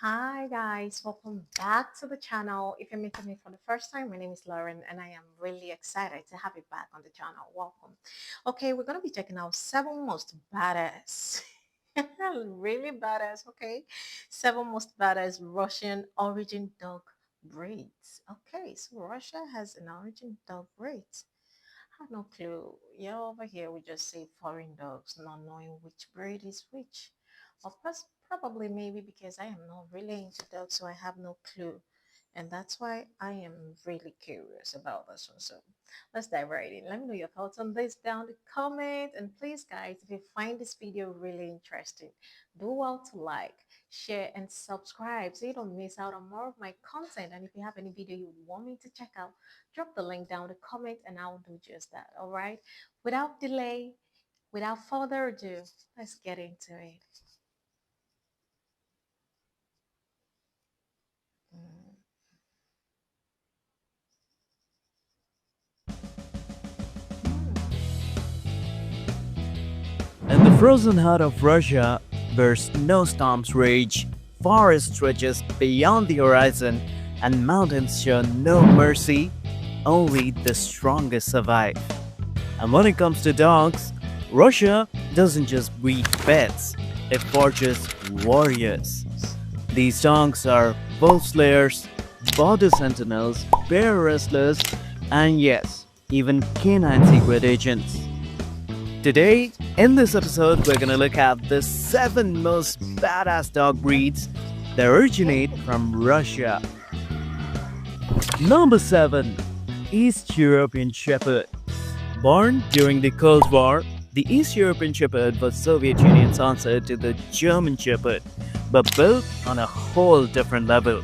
Hi guys, welcome back to the channel. If you're meeting me for the first time, my name is Loren and I am really excited to have you back on the channel. Welcome. Okay, we're going to be checking out 7 most badass, really badass, okay? 7 most badass Russian origin dog breeds. Okay, so Russia has an origin dog breeds. I have no clue. Yeah, over here we just say foreign dogs, not knowing which breed is which. Of course, probably maybe because I am not really into dogs, so I have no clue. And that's why I am really curious about this one. So let's dive right in. Let me know your thoughts on this down in the comment. And please, guys, if you find this video really interesting, do well to like, share, and subscribe so you don't miss out on more of my content. And if you have any video you want me to check out, drop the link down in the comment and I'll do just that. All right. Without delay, without further ado, let's get into it. Mm. In the frozen heart of Russia, where snowstorms rage, forest stretches beyond the horizon, and mountains show no mercy, only the strongest survive. And when it comes to dogs, Russia doesn't just breed pets, it forges warriors. These dogs are wolf slayers, border sentinels, bear wrestlers, and yes, even canine secret agents. Today, in this episode, we're gonna look at the 7 most badass dog breeds that originate from Russia. Number 7. East European Shepherd. Born during the Cold War, the East European Shepherd was Soviet Union's answer to the German Shepherd, but built on a whole different level.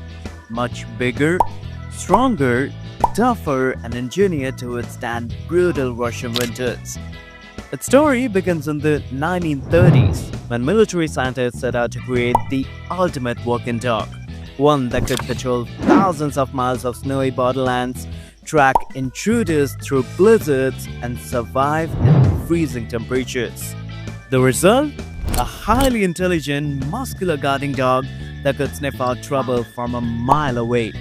Much bigger, stronger, tougher, and engineered to withstand brutal Russian winters. Its story begins in the 1930s when military scientists set out to create the ultimate walking dog, one that could patrol thousands of miles of snowy borderlands, track intruders through blizzards, and survive in freezing temperatures. The result? A highly intelligent, muscular guarding dog that could sniff out trouble from a mile away.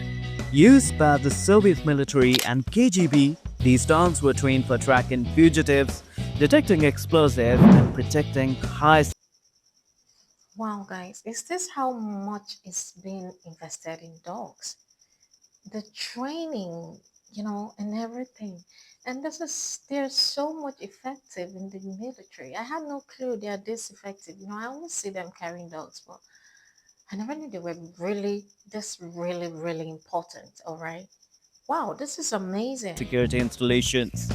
Used by the Soviet military and KGB, these dogs were trained for tracking fugitives, detecting explosives, and protecting high. Wow, guys, is this how much is being invested in dogs? The training, and everything. And they're so much effective in the military. I had no clue they are this effective. I always see them carrying dogs, but I never knew they were really important. All right. Wow, this is amazing. Security installations.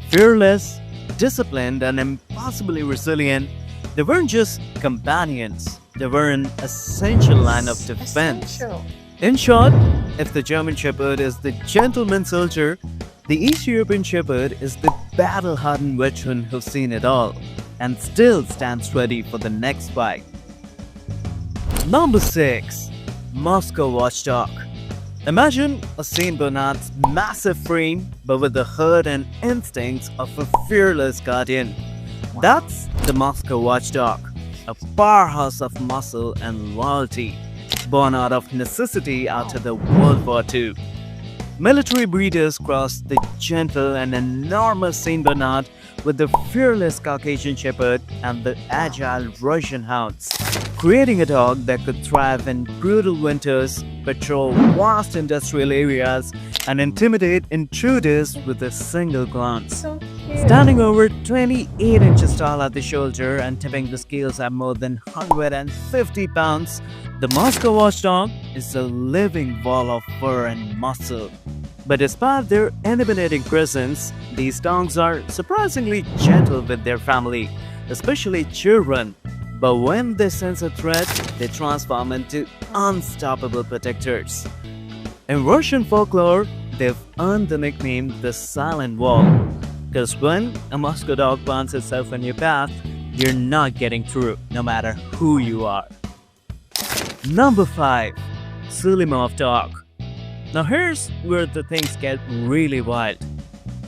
Fearless, disciplined, and impossibly resilient, they weren't just companions, they were an essential line of defense. Essential. In short, if the German Shepherd is the gentleman soldier, the East European Shepherd is the battle-hardened veteran who's seen it all and still stands ready for the next fight. Number 6. Moscow Watchdog. Imagine a Saint Bernard's massive frame but with the heart and instincts of a fearless guardian. That's the Moscow Watchdog, a powerhouse of muscle and loyalty, born out of necessity after the World War II. Military breeders crossed the gentle and enormous Saint Bernard with the fearless Caucasian Shepherd and the agile Russian Hounds, creating a dog that could thrive in brutal winters, patrol vast industrial areas, and intimidate intruders with a single glance. So cute. Standing over 28 inches tall at the shoulder and tipping the scales at more than 150 pounds, the Moscow Watchdog is a living wall of fur and muscle. But despite their intimidating presence, these dogs are surprisingly gentle with their family, especially children. But when they sense a threat, they transform into unstoppable protectors. In Russian folklore, they've earned the nickname the Silent Wall, because when a Moscow dog plants itself in your path, you're not getting through, no matter who you are. Number 5. Sulimov dog. Now here's where the things get really wild.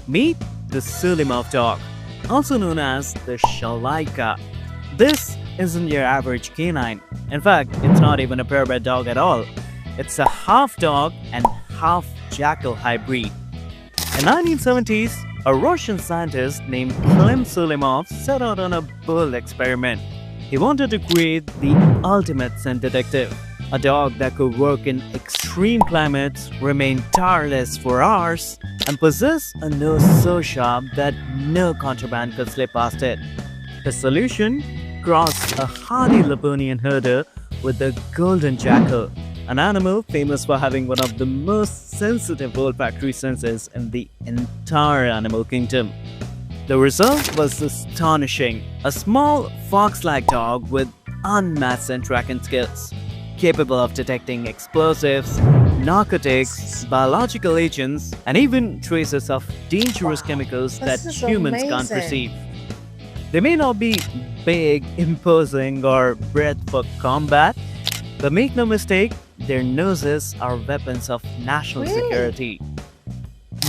Meet the Sulimov dog, also known as the Leica. This isn't your average canine. In fact, it's not even a purebred dog at all. It's a half dog and half jackal hybrid. In 1970s, a Russian scientist named Sulimov set out on a bold experiment. He wanted to create the ultimate scent detective, a dog that could work in extreme climates, remain tireless for hours, and possess a nose so sharp that no contraband could slip past it. His solution? Cross a hardy Labonian herder with the golden jackal, an animal famous for having one of the most sensitive olfactory senses in the entire animal kingdom. The result was astonishing: a small fox-like dog with unmatched scent tracking skills, capable of detecting explosives, narcotics, biological agents, and even traces of dangerous chemicals that This is humans can't amazing. perceive. They may not be big, imposing, or bred for combat, but make no mistake, their noses are weapons of national Really? security.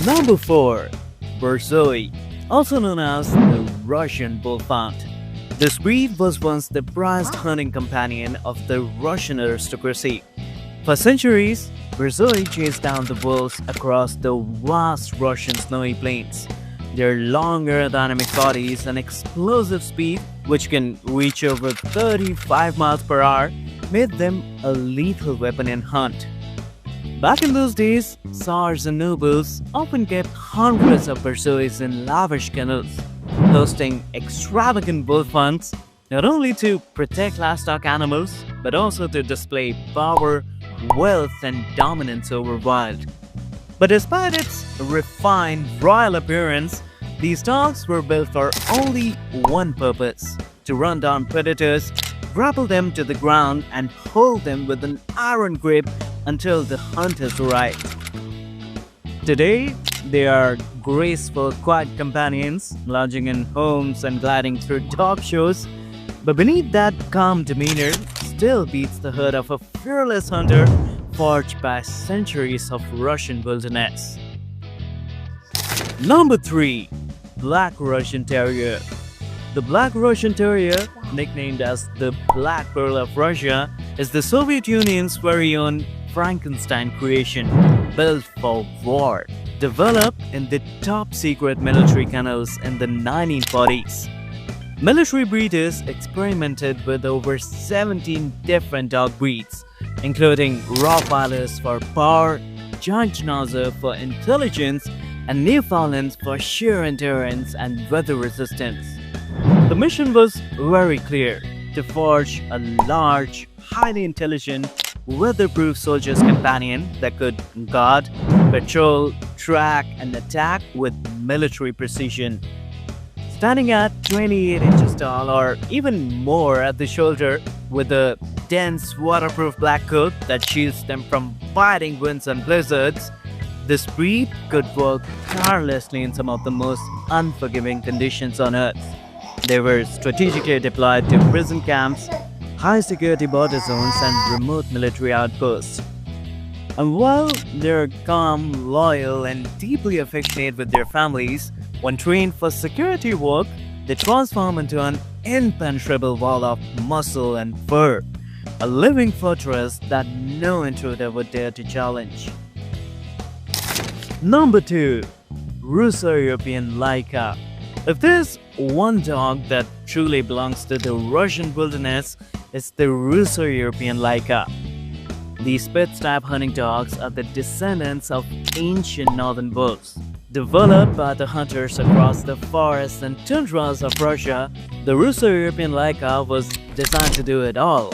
Number 4. Borzoi, also known as the Russian Bullhound. This breed was once the prized hunting companion of the Russian aristocracy. For centuries, Borzoi chased down the wolves across the vast Russian snowy plains. Their long aerodynamic bodies and explosive speed, which can reach over 35 miles per hour, made them a lethal weapon in hunt. Back in those days, tsars and nobles often kept hundreds of Borzois in lavish kennels, hosting extravagant bull funds not only to protect livestock animals but also to display power, wealth, and dominance over wild. But despite its refined royal appearance, these dogs were built for only one purpose: to run down predators, grapple them to the ground, and hold them with an iron grip until the hunters arrived. Today, they are graceful, quiet companions, lounging in homes and gliding through dog shows. But beneath that calm demeanor still beats the heart of a fearless hunter forged by centuries of Russian wilderness. Number 3. Black Russian Terrier. The Black Russian Terrier, nicknamed as the Black Pearl of Russia, is the Soviet Union's very own Frankenstein creation, built for war, developed in the top-secret military kennels in the 1940s. Military breeders experimented with over 17 different dog breeds, including Rottweilers for power, Giant Schnauzer for intelligence, and Newfoundlands for sheer endurance and weather resistance. The mission was very clear: to forge a large, highly intelligent, weatherproof soldier's companion that could guard, patrol, track, and attack with military precision. Standing at 28 inches tall or even more at the shoulder, with a dense, waterproof black coat that shields them from biting winds and blizzards, this breed could work tirelessly in some of the most unforgiving conditions on Earth. They were strategically deployed to prison camps, high-security border zones, and remote military outposts. And while they're calm, loyal, and deeply affectionate with their families, when trained for security work, they transform into an impenetrable wall of muscle and fur, a living fortress that no intruder would dare to challenge. Number 2. Russo European Leica. If there's one dog that truly belongs to the Russian wilderness, it's the Russo European Leica. These Spitz-type hunting dogs are the descendants of ancient northern wolves. Developed by the hunters across the forests and tundras of Russia, the Russo European Leica was designed to do it all: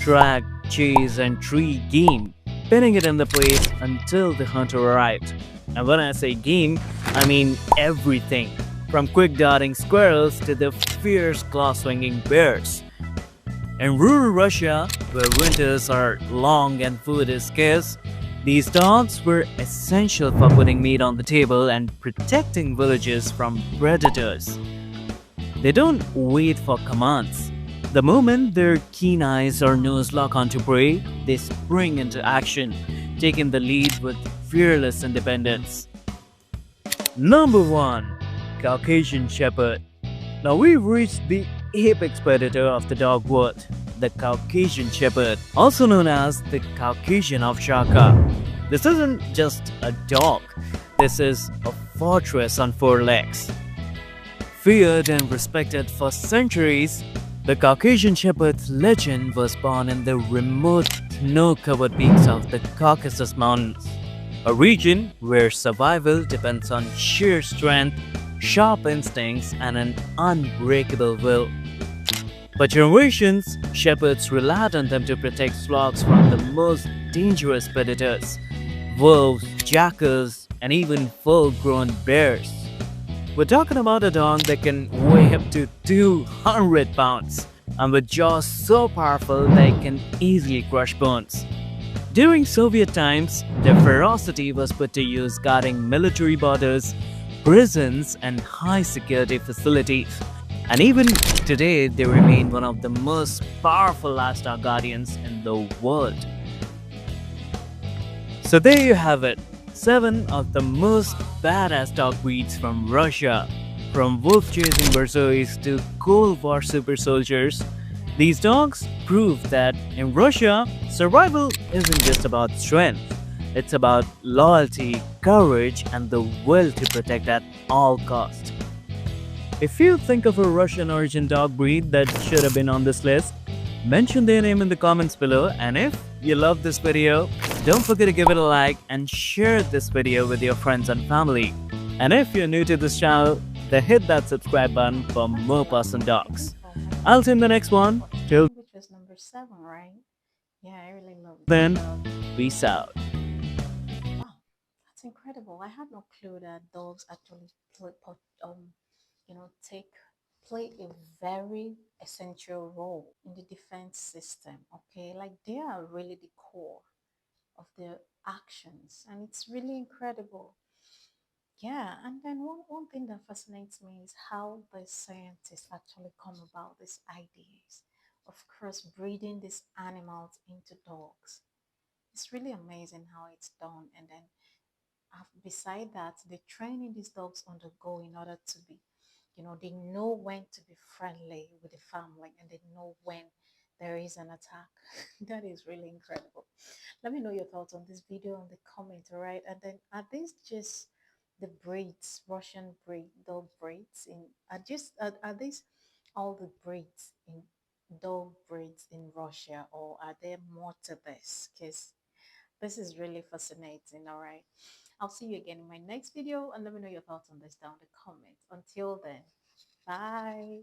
track, chase, and treat game, pinning it in the place until the hunter arrived. And when I say game, I mean everything, from quick darting squirrels to the fierce claw-swinging bears. In rural Russia, where winters are long and food is scarce, these dogs were essential for putting meat on the table and protecting villages from predators. They don't wait for commands. The moment their keen eyes or nose lock onto prey, they spring into action, taking the lead with fearless independence. Number 1. Caucasian Shepherd. Now we've reached the apex predator of the dog world, the Caucasian Shepherd, also known as the Caucasian of Shaka. This isn't just a dog, this is a fortress on four legs. Feared and respected for centuries, the Caucasian Shepherd's legend was born in the remote snow-covered peaks of the Caucasus Mountains, a region where survival depends on sheer strength, sharp instincts, and an unbreakable will. For generations, shepherds relied on them to protect flocks from the most dangerous predators wolves, jackals, and even full grown bears. We're talking about a dog that can weigh up to 200 pounds and with jaws so powerful they can easily crush bones. During Soviet times, their ferocity was put to use guarding military borders, prisons, and high security facilities. And even today, they remain one of the most powerful livestock guardians in the world. So there you have it, 7 of the most badass dog breeds from Russia. From wolf-chasing Borzois to Cold War super soldiers, these dogs prove that in Russia, survival isn't just about strength. It's about loyalty, courage, and the will to protect at all costs. If you think of a Russian origin dog breed that should have been on this list, mention their name in the comments below, and if you love this video, don't forget to give it a like and share this video with your friends and family. And if you're new to this channel, then hit that subscribe button for more person dogs. I'll see you in the next one. Till Which was number 7, right? Yeah, I really love then, that dog. peace out. Wow, that's incredible. I had no clue that dogs actually take play a very essential role in the defense system. Okay, like they are really the core of their actions, and it's really incredible. Yeah, and then one thing that fascinates me is how the scientists actually come about these ideas of crossbreeding these animals into dogs. It's really amazing how it's done, and then beside that, the training these dogs undergo in order to be, they know when to be friendly with the family and they know when there is an attack. That is really incredible. Let me know your thoughts on this video in the comment, all right? And then are these just the breeds, Russian breed, dog breeds are these all the breeds in dog breeds in Russia, or are there more to this? Because this is really fascinating, all right? I'll see you again in my next video and let me know your thoughts on this down in the comments. Until then, bye.